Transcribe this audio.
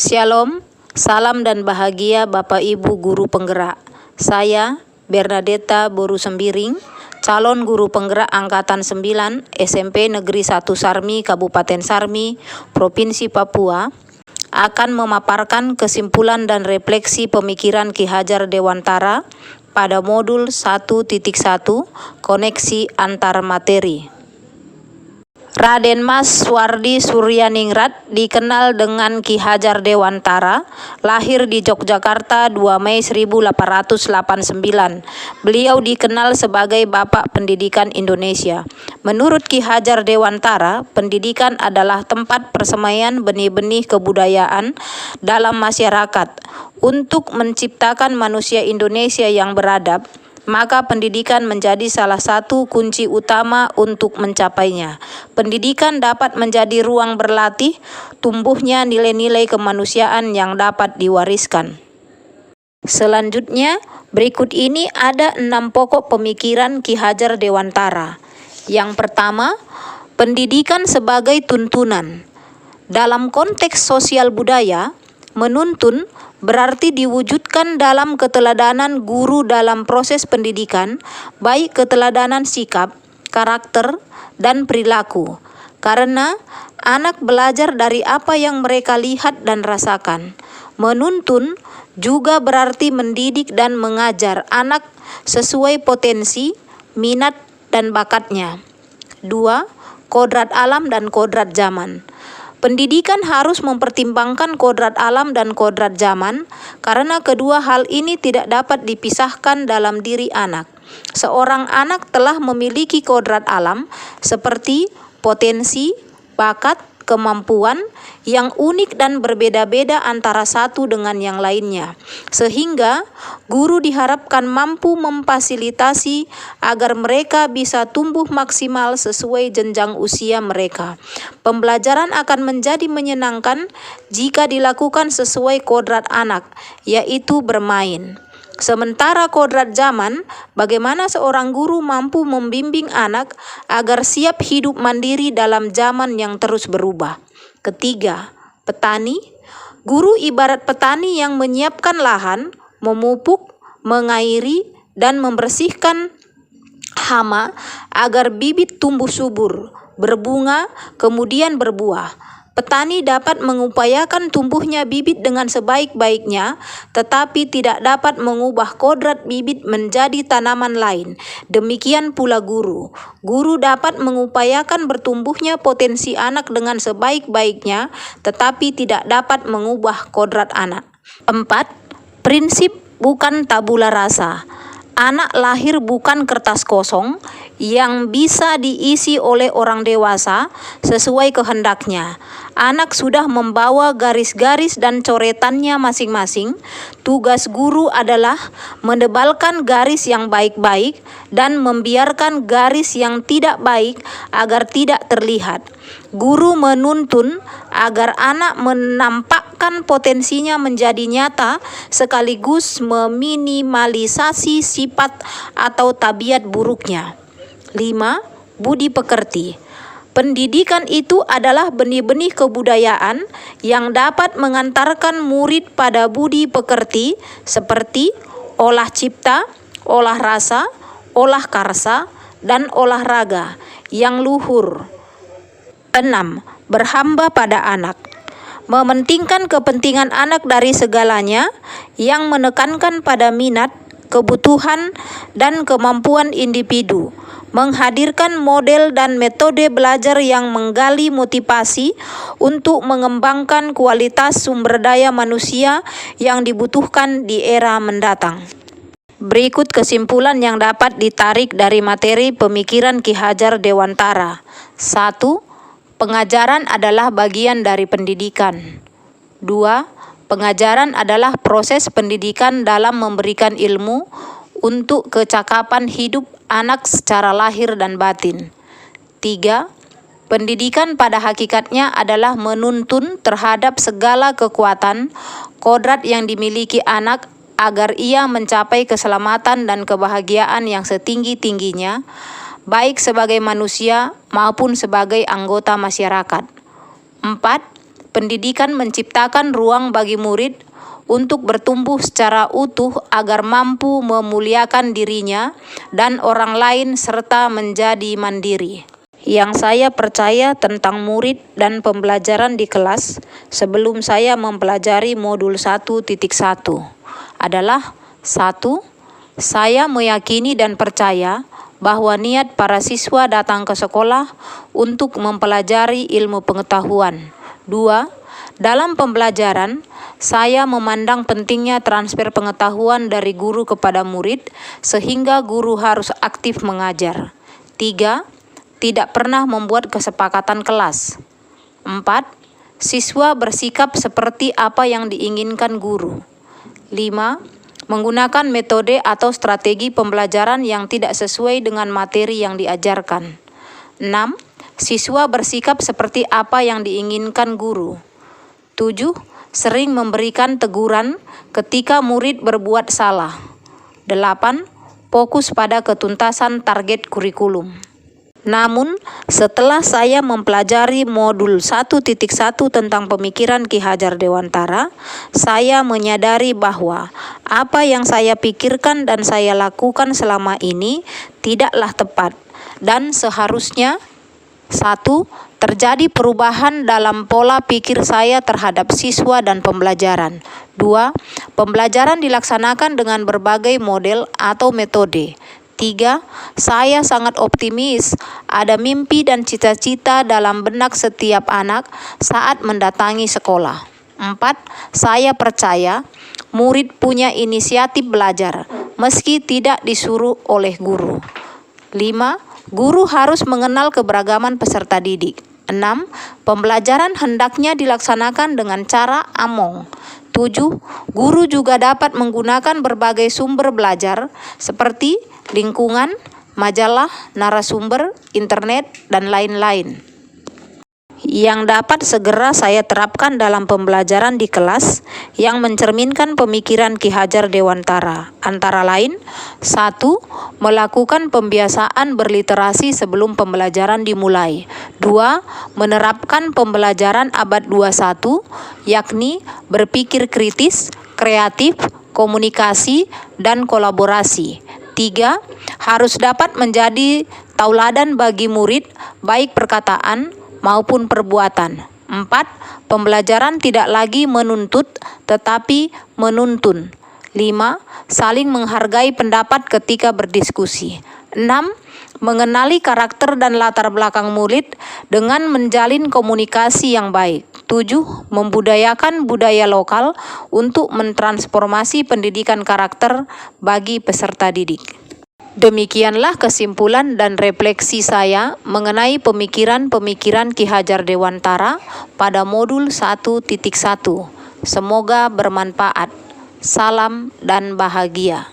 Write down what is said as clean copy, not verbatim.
Shalom, salam dan bahagia Bapak Ibu Guru Penggerak. Saya Bernadetta Boru Sembiring, calon guru penggerak Angkatan 9 SMP Negeri 1 Sarmi, Kabupaten Sarmi, Provinsi Papua, akan memaparkan kesimpulan dan refleksi pemikiran Ki Hajar Dewantara pada modul 1.1 koneksi antar materi. Raden Mas Wardi Suryaningrat dikenal dengan Ki Hajar Dewantara, lahir di Yogyakarta 2 Mei 1889. Beliau dikenal sebagai Bapak Pendidikan Indonesia. Menurut Ki Hajar Dewantara, pendidikan adalah tempat persemaian benih-benih kebudayaan dalam masyarakat. Untuk menciptakan manusia Indonesia yang beradab, maka pendidikan menjadi salah satu kunci utama untuk mencapainya. Pendidikan dapat menjadi ruang berlatih tumbuhnya nilai-nilai kemanusiaan yang dapat diwariskan. Selanjutnya, berikut ini ada 6 pokok pemikiran Ki Hajar Dewantara. Yang pertama, pendidikan sebagai tuntunan. Dalam konteks sosial budaya, menuntun berarti diwujudkan dalam keteladanan guru dalam proses pendidikan, baik keteladanan sikap, karakter, dan perilaku. Karena anak belajar dari apa yang mereka lihat dan rasakan. Menuntun juga berarti mendidik dan mengajar anak sesuai potensi, minat, dan bakatnya. 2. Kodrat alam dan kodrat zaman. Pendidikan harus mempertimbangkan kodrat alam dan kodrat zaman, karena kedua hal ini tidak dapat dipisahkan dalam diri anak. Seorang anak telah memiliki kodrat alam seperti potensi, bakat, kemampuan yang unik dan berbeda-beda antara satu dengan yang lainnya, sehingga guru diharapkan mampu memfasilitasi agar mereka bisa tumbuh maksimal sesuai jenjang usia mereka. Pembelajaran akan menjadi menyenangkan jika dilakukan sesuai kodrat anak, yaitu bermain. Sementara kodrat zaman, bagaimana seorang guru mampu membimbing anak agar siap hidup mandiri dalam zaman yang terus berubah. Ketiga, petani. Guru ibarat petani yang menyiapkan lahan, memupuk, mengairi, dan membersihkan hama agar bibit tumbuh subur, berbunga, kemudian berbuah. Petani dapat mengupayakan tumbuhnya bibit dengan sebaik-baiknya, tetapi tidak dapat mengubah kodrat bibit menjadi tanaman lain. Demikian pula guru. Guru dapat mengupayakan bertumbuhnya potensi anak dengan sebaik-baiknya, tetapi tidak dapat mengubah kodrat anak. 4. Prinsip bukan tabula rasa. Anak lahir bukan kertas kosong yang bisa diisi oleh orang dewasa sesuai kehendaknya. Anak sudah membawa garis-garis dan coretannya masing-masing. Tugas guru adalah menebalkan garis yang baik-baik dan membiarkan garis yang tidak baik agar tidak terlihat. Guru menuntun agar anak menampakkan potensinya menjadi nyata sekaligus meminimalisasi sifat atau tabiat buruknya. 5. Budi pekerti. Pendidikan itu adalah benih-benih kebudayaan yang dapat mengantarkan murid pada budi pekerti seperti olah cipta, olah rasa, olah karsa, dan olahraga yang luhur. 6. Berhamba pada anak. Mementingkan kepentingan anak dari segalanya yang menekankan pada minat, kebutuhan, dan kemampuan individu. Menghadirkan model dan metode belajar yang menggali motivasi untuk mengembangkan kualitas sumber daya manusia yang dibutuhkan di era mendatang. Berikut kesimpulan yang dapat ditarik dari materi pemikiran Ki Hajar Dewantara. 1. Pengajaran adalah bagian dari pendidikan. 2. Pengajaran adalah proses pendidikan dalam memberikan ilmu untuk kecakapan hidup anak secara lahir dan batin. 3. Pendidikan pada hakikatnya adalah menuntun terhadap segala kekuatan, kodrat yang dimiliki anak agar ia mencapai keselamatan dan kebahagiaan yang setinggi-tingginya, baik sebagai manusia maupun sebagai anggota masyarakat. 4. Pendidikan menciptakan ruang bagi murid untuk bertumbuh secara utuh agar mampu memuliakan dirinya dan orang lain serta menjadi mandiri. Yang saya percaya tentang murid dan pembelajaran di kelas sebelum saya mempelajari modul 1.1 adalah 1. Saya meyakini dan percaya bahwa niat para siswa datang ke sekolah untuk mempelajari ilmu pengetahuan. 2. Dalam pembelajaran, saya memandang pentingnya transfer pengetahuan dari guru kepada murid sehingga guru harus aktif mengajar. 3. Tidak pernah membuat kesepakatan kelas. 4. Siswa bersikap seperti apa yang diinginkan guru. 5. Menggunakan metode atau strategi pembelajaran yang tidak sesuai dengan materi yang diajarkan. 6. Siswa bersikap seperti apa yang diinginkan guru. 7. Sering memberikan teguran ketika murid berbuat salah. 8. Fokus pada ketuntasan target kurikulum. Namun, setelah saya mempelajari modul 1.1 tentang pemikiran Ki Hajar Dewantara, saya menyadari bahwa apa yang saya pikirkan dan saya lakukan selama ini tidaklah tepat dan seharusnya 1. Terjadi perubahan dalam pola pikir saya terhadap siswa dan pembelajaran. 2. Pembelajaran dilaksanakan dengan berbagai model atau metode. 3. Saya sangat optimis ada mimpi dan cita-cita dalam benak setiap anak saat mendatangi sekolah. 4. Saya percaya murid punya inisiatif belajar meski tidak disuruh oleh guru. 5. Guru harus mengenal keberagaman peserta didik. 6. Pembelajaran hendaknya dilaksanakan dengan cara among. 7. Guru juga dapat menggunakan berbagai sumber belajar seperti lingkungan, majalah, narasumber, internet, dan lain-lain yang dapat segera saya terapkan dalam pembelajaran di kelas yang mencerminkan pemikiran Ki Hajar Dewantara. Antara lain, 1. Melakukan pembiasaan berliterasi sebelum pembelajaran dimulai. 2. Menerapkan pembelajaran abad 21, yakni berpikir kritis, kreatif, komunikasi, dan kolaborasi. 3. Harus dapat menjadi tauladan bagi murid, baik perkataan maupun perbuatan. 4. Pembelajaran tidak lagi menuntut, tetapi menuntun. 5. Saling menghargai pendapat ketika berdiskusi. 6. Mengenali karakter dan latar belakang murid dengan menjalin komunikasi yang baik. 7. Membudayakan budaya lokal untuk mentransformasi pendidikan karakter bagi peserta didik. Demikianlah kesimpulan dan refleksi saya mengenai pemikiran-pemikiran Ki Hajar Dewantara pada modul 1.1. Semoga bermanfaat. Salam dan bahagia.